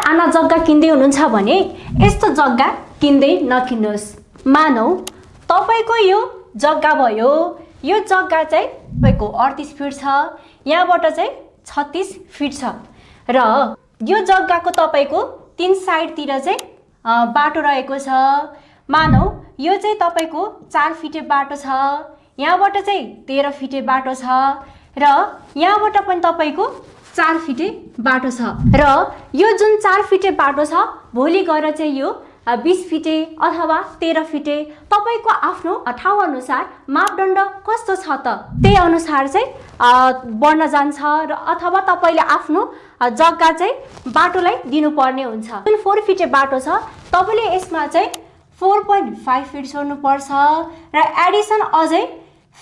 साना जग्गा किन्दै हुनुहुन्छ भने यस्तो जग्गा किन्दै नकिन्नुहोस्। मानौ तपाईको यो जग्गा भयो, यो जग्गा चाहिँ तपाईको 38 फिट छ, यहाँबाट चाहिँ 36 फिट छ र यो जग्गाको तपाईको 3 साइडतिर चाहिँ बाटो रहेको छ। मानौ यो चाहिँ तपाईको 4 फिटे बाटो छ, यहाँबाट चाहिँ 13 फिटे बाटो छ र यहाँबाट पनि तपाईको 4 फिटे बाटो छ र यो जुन 4 फिटे बाटो छ भोलि गएर चाहिँ यो 20 फिटे अथवा 13 फिटे तपाईको आफ्नो ठाउँ अनुसार मापदण्ड कस्तो छ त त्यही अनुसार चाहिँ बढ्न जान्छ र अथवा तपाईले आफ्नो जग्गा चाहिँ बाटोलाई दिनुपर्ने हुन्छ। जुन 4 फिटे बाटो छ तपाईले यसमा चाहिँ 4.5 फिट छोड्नु पर्छ र एडिसन अझै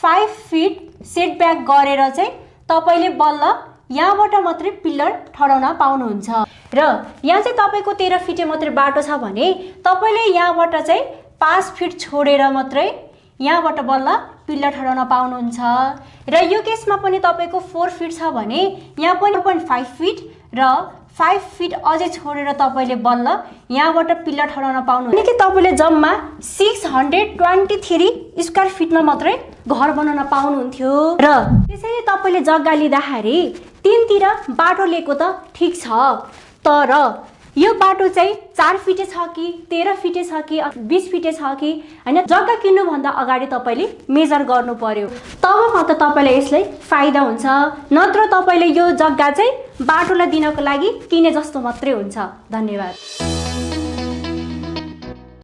5 फिट सेटब्याक गरेर चाहिँ तपाईले बल्ल यहाँबाट मात्रै पिलर ठडाउन पाउनुहुन्छ र यहाँ चाहिँ तपाईको 13 फिटे मात्रै बाटो छ भने तपाईले यहाँबाट चाहिँ 5 फिट छोडेर मात्रै यहाँबाट बल्ल पिलर ठडाउन पाउनुहुन्छ र यो केसमा पनि तपाईको 4 फिट छ भने यहाँ पनि 0.5 फिट र 5 फिट अझै छोडेर तपाईले बल्ल यहाँबाट पिलर ठडाउन पाउनुहुन्छ। कि तपाईले जम्मा 623 स्क्वायर फिटमा मात्रै घर बनाउन पाउनुहुन्थ्यो र त्यसैले तपाईले जग्गा लिँदाखेरि तीनतिर बाटो लिएको त ठीक छ, तर यो बाटो चाहिँ 4 फिटे छ कि 13 फिटे छ कि 20 फिटे छ कि हैन, जग्गा किन्नु भन्दा अगाडि तपाईले मेजर गर्नु पर्यो, तब मात्र तपाईलाई यसले फाइदा हुन्छ। नत्र तपाईले यो जग्गा चाहिँ बाटोलाई दिनको लागि किने जस्तो मात्रै हुन्छ। धन्यवाद।